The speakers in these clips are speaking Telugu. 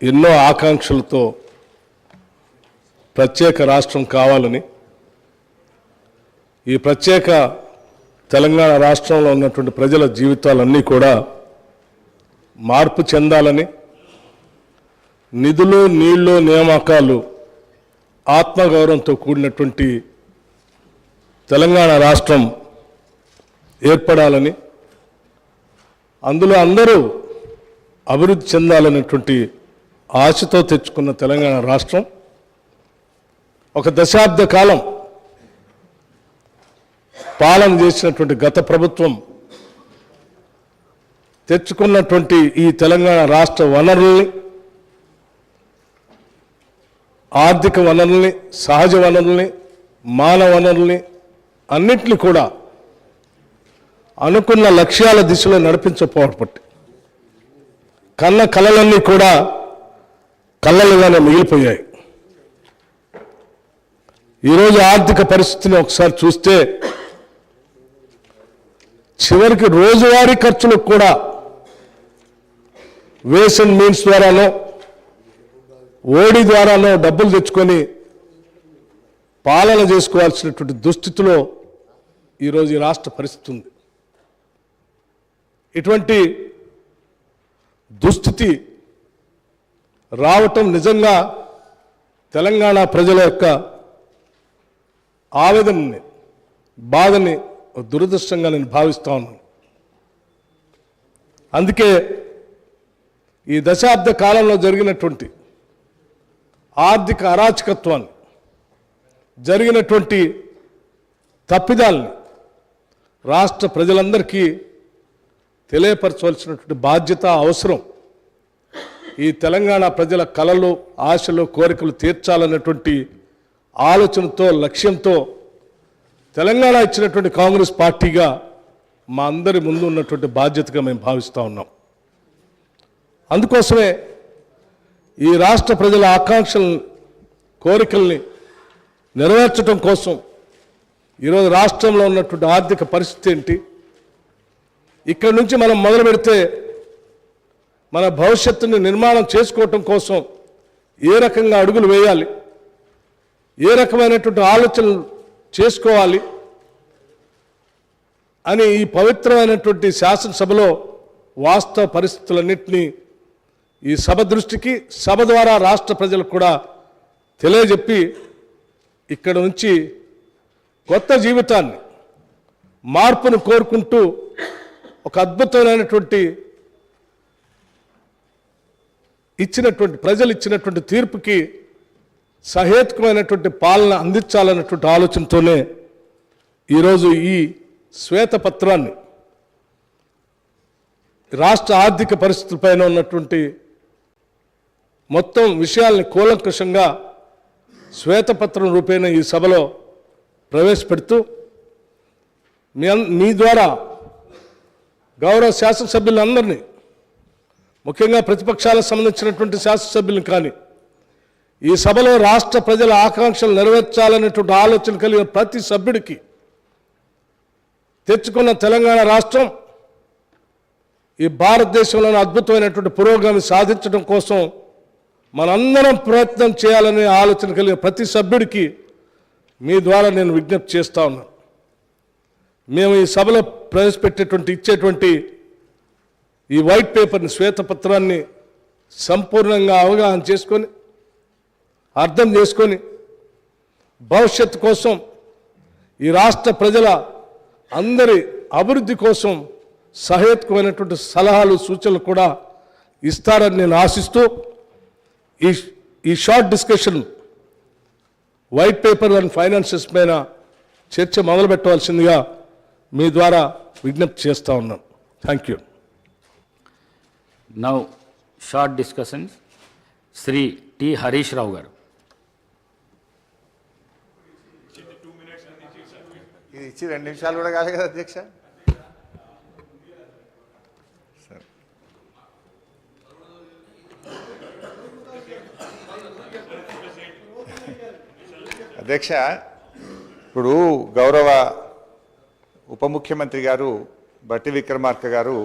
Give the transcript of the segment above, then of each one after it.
ఎన్నో ఆకాంక్షలతో ప్రత్యేక రాష్ట్రం కావాలని, ఈ ప్రత్యేక తెలంగాణ రాష్ట్రంలో ఉన్నటువంటి ప్రజల జీవితాలన్నీ కూడా మార్పు చెందాలని, నిధులు నీళ్లు నియామకాలు ఆత్మగౌరవంతో కూడినటువంటి తెలంగాణ రాష్ట్రం ఏర్పడాలని, అందులో అందరూ అభివృద్ధి చెందాలనేటువంటి ఆశతో తెచ్చుకున్న తెలంగాణ రాష్ట్రం ఒక దశాబ్ద కాలం పాలన చేసినటువంటి గత ప్రభుత్వం తెచ్చుకున్నటువంటి ఈ తెలంగాణ రాష్ట్ర వనరుల్ని, ఆర్థిక వనరుల్ని, సహజ వనరుల్ని, మానవ వనరుల్ని అన్నింటినీ కూడా అనుకున్న లక్ష్యాల దిశలో నడిపించకపోవడం కన్న కళలన్నీ కూడా కళ్ళలుగానే మిగిలిపోయాయి. ఈరోజు ఆర్థిక పరిస్థితిని ఒకసారి చూస్తే చివరికి రోజువారీ ఖర్చులకు కూడా వేస్ అండ్ మీన్స్ ద్వారానో ఓడి ద్వారానో డబ్బులు తెచ్చుకొని పాలన చేసుకోవాల్సినటువంటి దుస్థితిలో ఈరోజు ఈ రాష్ట్ర పరిస్థితి ఉంది. ఇటువంటి దుస్థితి రావటం నిజంగా తెలంగాణ ప్రజల యొక్క ఆవేదనని, బాధని దురదృష్టంగా నేను భావిస్తా ఉన్నాను. అందుకే ఈ దశాబ్ద కాలంలో జరిగినటువంటి ఆర్థిక అరాచకత్వాన్ని, జరిగినటువంటి తప్పిదాల్ని రాష్ట్ర ప్రజలందరికీ తెలియపరచవలసినటువంటి బాధ్యత, అవసరం. ఈ తెలంగాణ ప్రజల కలలు, ఆశలు, కోరికలు తీర్చాలన్నటువంటి ఆలోచనతో, లక్ష్యంతో తెలంగాణ ఇచ్చినటువంటి కాంగ్రెస్ పార్టీగా మా అందరి ముందు ఉన్నటువంటి బాధ్యతగా మేము భావిస్తూ ఉన్నాం. అందుకోసమే ఈ రాష్ట్ర ప్రజల ఆకాంక్షలను, కోరికల్ని నెరవేర్చడం కోసం ఈరోజు రాష్ట్రంలో ఉన్నటువంటి ఆర్థిక పరిస్థితి ఏంటి, ఇక్కడి నుంచి మనం మొదలు పెడితే మన భవిష్యత్తుని నిర్మాణం చేసుకోవటం కోసం ఏ రకంగా అడుగులు వేయాలి, ఏ రకమైనటువంటి ఆలోచనలు చేసుకోవాలి అని ఈ పవిత్రమైనటువంటి శాసనసభలో వాస్తవ పరిస్థితులన్నింటినీ ఈ సభ దృష్టికి, సభ ద్వారా రాష్ట్ర ప్రజలకు కూడా తెలియజెప్పి ఇక్కడ నుంచి కొత్త జీవితాన్ని, మార్పును కోరుకుంటూ ఒక అద్భుతమైనటువంటి ప్రజలు ఇచ్చినటువంటి తీర్పుకి సహేతుకమైనటువంటి పాలన అందించాలన్నటువంటి ఆలోచనతోనే ఈరోజు ఈ శ్వేతపత్రాన్ని, రాష్ట్ర ఆర్థిక పరిస్థితులపైన ఉన్నటువంటి మొత్తం విషయాల్ని కూలంకషంగా శ్వేతపత్రం రూపేణ ఈ సభలో ప్రవేశపెడుతూ మీ ద్వారా గౌరవ శాసనసభ్యులందరినీ, ముఖ్యంగా ప్రతిపక్షాలకు సంబంధించినటువంటి శాసనసభ్యులను కానీ, ఈ సభలో రాష్ట్ర ప్రజల ఆకాంక్షలు నెరవేర్చాలనేటువంటి ఆలోచన కలిగిన ప్రతి సభ్యుడికి తెచ్చుకున్న తెలంగాణ రాష్ట్రం ఈ భారతదేశంలోని అద్భుతమైనటువంటి పురోగతి సాధించడం కోసం మనందరం ప్రయత్నం చేయాలనే ఆలోచన కలిగిన ప్రతి సభ్యుడికి మీ ద్వారా నేను విజ్ఞప్తి చేస్తా ఉన్నాను. మేము ఈ సభలో ఇచ్చేటువంటి ఈ వైట్ పేపర్ని, శ్వేతపత్రాన్ని సంపూర్ణంగా అవగాహన చేసుకొని, అర్థం చేసుకొని, భవిష్యత్తు కోసం, ఈ రాష్ట్ర ప్రజల అందరి అభివృద్ధి కోసం సహేతుకమైనటువంటి సలహాలు, సూచనలు కూడా ఇస్తారని నేను ఆశిస్తూ ఈ short discussion white paper and finances పైన చర్చ మొదలు పెట్టవలసిందిగా మీ ద్వారా విజ్ఞప్తి చేస్తూ ఉన్నాను. Thank you. Now short discussion Shri T Harish Rao garu. ఇది ఇచ్చి 2 నిమిషాలు కూడా కాదు కదా అధ్యక్ష. అధ్యక్ష, ఇప్పుడు గౌరవ ఉప ముఖ్యమంత్రి గారు బట్టి విక్రమార్క గారు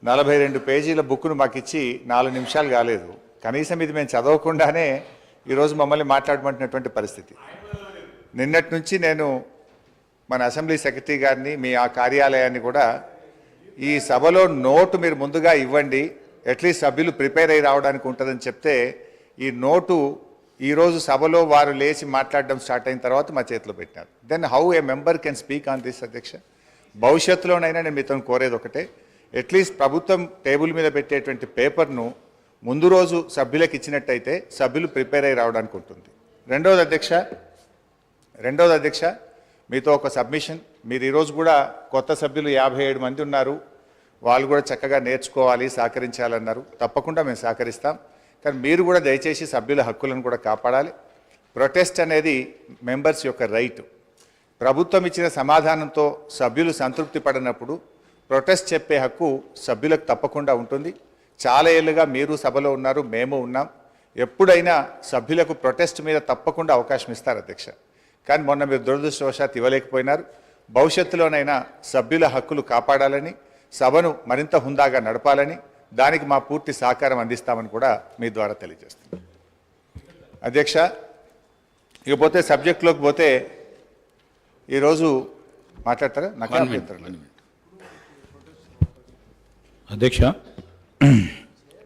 42 పేజీల బుక్ను మాకు ఇచ్చి 4 నిమిషాలు కాలేదు. కనీసం ఇది మేము చదవకుండానే ఈరోజు మమ్మల్ని మాట్లాడమంటున్నటువంటి పరిస్థితి. నిన్నటి నుంచి నేను మన అసెంబ్లీ సెక్రటరీ గారిని, మీ ఆ కార్యాలయాన్ని కూడా ఈ సభలో నోటు మీరు ముందుగా ఇవ్వండి, అట్లీస్ట్ సభ్యులు ప్రిపేర్ అయ్యి రావడానికి ఉంటుందని చెప్తే ఈ నోటు ఈరోజు సభలో వారు లేచి మాట్లాడడం స్టార్ట్ అయిన తర్వాత మా చేతిలో పెట్టినారు. Then how a member can speak on this అధ్యక్ష? భవిష్యత్తులోనైనా నేను మీతో కోరేది ఒకటే, అట్లీస్ట్ ప్రభుత్వం టేబుల్ మీద పెట్టేటువంటి పేపర్ను ముందు రోజు సభ్యులకు ఇచ్చినట్టయితే సభ్యులు ప్రిపేర్ అయ్యి రావడానికి ఉంటుంది. రెండవది అధ్యక్ష మీతో ఒక సబ్మిషన్. మీరు ఈరోజు కూడా కొత్త సభ్యులు 57 మంది ఉన్నారు, వాళ్ళు కూడా చక్కగా నేర్చుకోవాలి, సహకరించాలన్నారు. తప్పకుండా మేము సహకరిస్తాం. కానీ మీరు కూడా దయచేసి సభ్యుల హక్కులను కూడా కాపాడాలి. ప్రొటెస్ట్ అనేది మెంబర్స్ యొక్క రైట్. ప్రభుత్వం ఇచ్చిన సమాధానంతో సభ్యులు సంతృప్తి పడినప్పుడు ప్రొటెస్ట్ చెప్పే హక్కు సభ్యులకు తప్పకుండా ఉంటుంది. చాలా ఏళ్ళుగా మీరు సభలో ఉన్నారు, మేము ఉన్నాం. ఎప్పుడైనా సభ్యులకు ప్రొటెస్ట్ మీద తప్పకుండా అవకాశం ఇస్తారు అధ్యక్ష. కానీ మొన్న మీరు దురదృష్టవశాత్తు ఇవ్వలేకపోయినారు. భవిష్యత్తులోనైనా సభ్యుల హక్కులు కాపాడాలని, సభను మరింత హుందాగా నడపాలని, దానికి మా పూర్తి సహకారం అందిస్తామని కూడా మీ ద్వారా తెలియజేస్తున్నాం అధ్యక్ష. ఇకపోతే సబ్జెక్టులోకి పోతే ఈరోజు మాట్లాడతారా? నాకు అధ్యక్ష,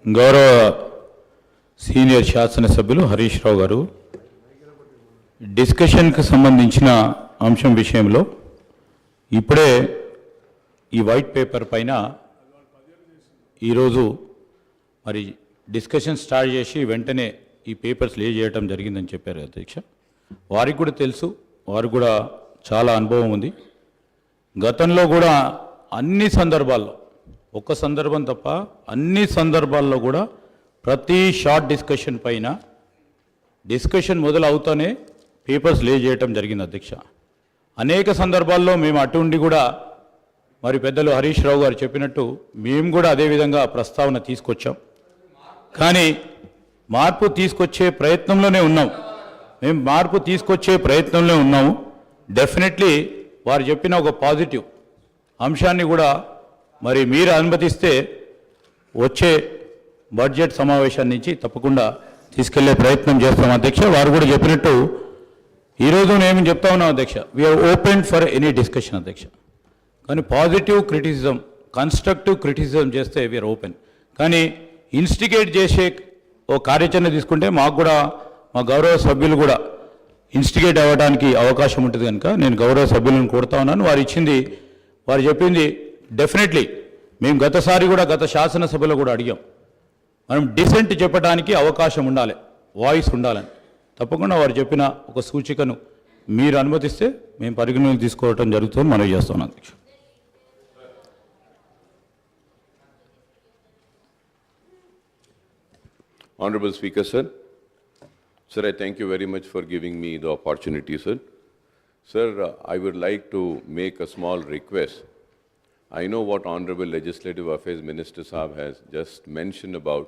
గౌరవ సీనియర్ శాసనసభ్యులు హరీష్ రావు గారు డిస్కషన్కి సంబంధించిన అంశం విషయంలో ఇప్పుడే ఈ వైట్ పేపర్ పైన ఈరోజు మరి డిస్కషన్ స్టార్ట్ చేసి వెంటనే ఈ పేపర్స్ లే చేయడం జరిగిందని చెప్పారు అధ్యక్ష. వారికి కూడా తెలుసు, వారికి కూడా చాలా అనుభవం ఉంది. గతంలో కూడా అన్ని సందర్భాల్లో, ఒక్క సందర్భం తప్ప అన్ని సందర్భాల్లో కూడా ప్రతి షార్ట్ డిస్కషన్ పైన డిస్కషన్ మొదలు అవుతానే పేపర్స్ లే చేయటం జరిగింది అధ్యక్ష. అనేక సందర్భాల్లో మేము అటు ఉండి కూడా మరి పెద్దలు హరీష్ రావు గారు చెప్పినట్టు మేము కూడా అదేవిధంగా ప్రస్తావన తీసుకొచ్చాం. కానీ మార్పు తీసుకొచ్చే ప్రయత్నంలోనే ఉన్నాం. మేము మార్పు తీసుకొచ్చే ప్రయత్నంలో ఉన్నాము. డెఫినెట్లీ వారు చెప్పిన ఒక పాజిటివ్ అంశాన్ని కూడా మరి మీరు అనుమతిస్తే వచ్చే బడ్జెట్ సమావేశం నుంచి తప్పకుండా తీసుకెళ్లే ప్రయత్నం చేస్తాం అధ్యక్ష. వారు కూడా చెప్పినట్టు ఈరోజు నేను చెప్తా ఉన్నాం అధ్యక్ష, we are open for any discussion అధ్యక్ష. కానీ పాజిటివ్ క్రిటిసిజం, కన్స్ట్రక్టివ్ క్రిటిసిజం చేస్తే వీఆర్ ఓపెన్. కానీ ఇన్స్టిగేట్ చేసే ఓ కార్యాచరణ తీసుకుంటే మాకు కూడా, మా గౌరవ సభ్యులు కూడా ఇన్స్టిగేట్ అవ్వడానికి అవకాశం ఉంటుంది కనుక నేను గౌరవ సభ్యులను కోరుతా ఉన్నాను. వారు చెప్పింది డెఫినెట్లీ మేము గతసారి కూడా గత శాసనసభలో కూడా అడిగాం, మనం డిసెంట్ చెప్పడానికి అవకాశం ఉండాలి, వాయిస్ ఉండాలని. తప్పకుండా వారు చెప్పిన ఒక సూచికను మీరు అనుమతిస్తే మేము పరిగణలోకి తీసుకోవటం జరుగుతుంది మనవి చేస్తున్నాం అధ్యక్ష. Honorable Speaker, sir. Sir, I thank you very much for giving me the opportunity, sir. Sir, I would like to make a small request. I know what Honorable Legislative Affairs Minister Saab has just mentioned about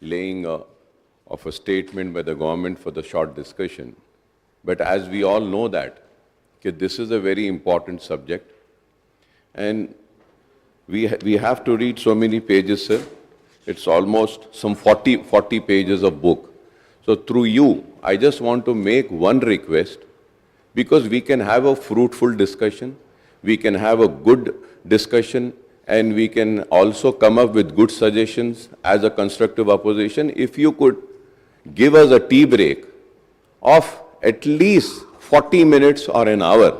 laying of a statement by the government for the short discussion. But as we all know that this is a very important subject, and we have to read so many pages, sir. It's almost some 40 pages of book. So through you, I just want to make one request, because we can have a fruitful discussion, we can have a good discussion, and we can also come up with good suggestions as a constructive opposition. If you could give us a tea break of at least 40 minutes or an hour,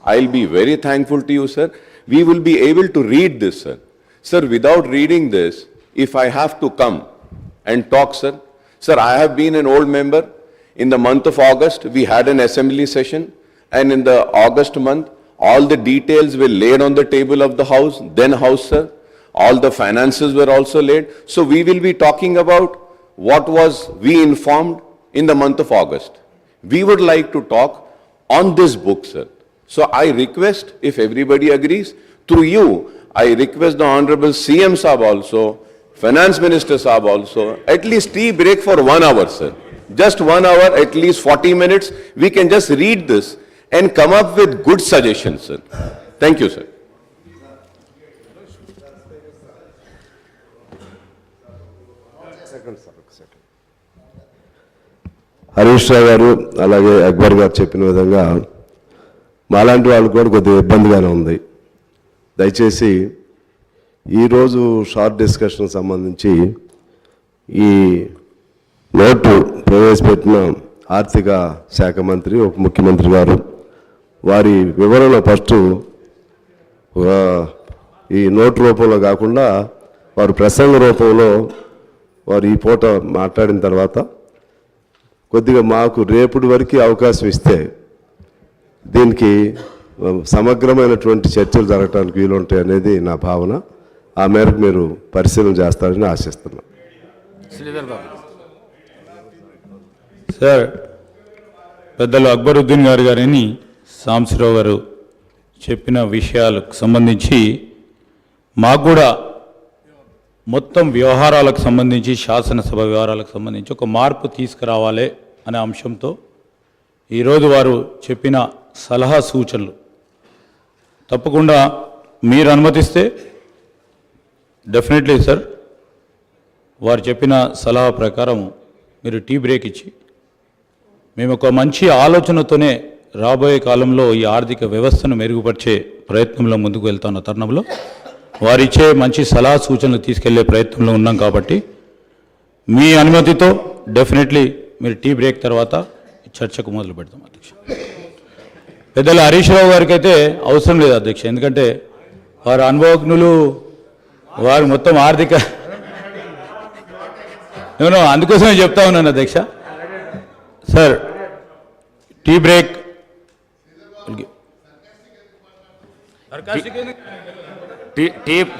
I'll be very thankful to you, sir. We will be able to read this, sir. Sir, without reading this, if I have to come and talk, sir, I have been an old member. In the month of August, we had an assembly session, and in the August month, all the details were laid on the table of the House, then House, sir. All the finances were also laid. So we will be talking about what was we informed in the month of August. We would like to talk on this book, sir. So I request, if everybody agrees, through you, I request the Honorable CM Saab also, Finance Minister Saab also, at least tea break for 1 hour, sir. Just 1 hour, at least 40 minutes, we can just read this and come up with good suggestions, sir. Thank you, sir. Harish Rao గారు అలాగే అక్బర్ గారు చెప్పిన విధంగా మాలాంటి వాళ్ళకు కూడా కొద్దిగా ఇబ్బందిగానే ఉంది. దయచేసి ఈరోజు షార్ట్ డిస్కషన్ సంబంధించి ఈ నోటు ప్రవేశపెట్టిన ఆర్థిక శాఖ మంత్రి ఉప ముఖ్యమంత్రి గారు వారి వివరణ ఫస్ట్ ఈ నోటు రూపంలో కాకుండా వారు ప్రసంగ రూపంలో వారు ఈ పూట మాట్లాడిన తర్వాత కొద్దిగా మాకు రేపటి వరకు అవకాశం ఇస్తే దీనికి సమగ్రమైనటువంటి చర్చలు జరగడానికి వీలుంటాయి అనేది నా భావన. ఆ మేరకు మీరు పరిశీలన చేస్తారని ఆశిస్తున్నాను. శ్రీధర్ బాబు. సార్, పెద్దలు అక్బరుద్దీన్ గారిని సాంబశివరావు గారు చెప్పిన విషయాలకు సంబంధించి మాకు కూడా మొత్తం వ్యవహారాలకు సంబంధించి శాసనసభ వ్యవహారాలకు సంబంధించి ఒక మార్పు తీసుకురావాలి అనే అంశంతో ఈరోజు వారు చెప్పిన సలహా సూచనలు తప్పకుండా మీరు అనుమతిస్తే డెఫినెట్లీ సార్ వారు చెప్పిన సలహా ప్రకారం మీరు టీ బ్రేక్ ఇచ్చి మేము ఒక మంచి ఆలోచనతోనే రాబోయే కాలంలో ఈ ఆర్థిక వ్యవస్థను మెరుగుపరిచే ప్రయత్నంలో ముందుకు వెళ్తున్న తరుణంలో వారిచ్చే మంచి సలహా సూచనలు తీసుకెళ్లే ప్రయత్నంలో ఉన్నాం కాబట్టి మీ అనుమతితో డెఫినెట్లీ మీరు టీ బ్రేక్ తర్వాత చర్చకు మొదలు పెడతాం అధ్యక్ష. పెద్దల హరీష్ రావు గారికి అయితే అవసరం లేదు అధ్యక్ష, ఎందుకంటే వారు అనుభవజ్ఞులు, వారు మొత్తం ఆర్థిక నేను అందుకోసమే చెప్తా ఉన్నాను అధ్యక్ష. Sir tea break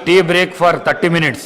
tea break for 30 minutes.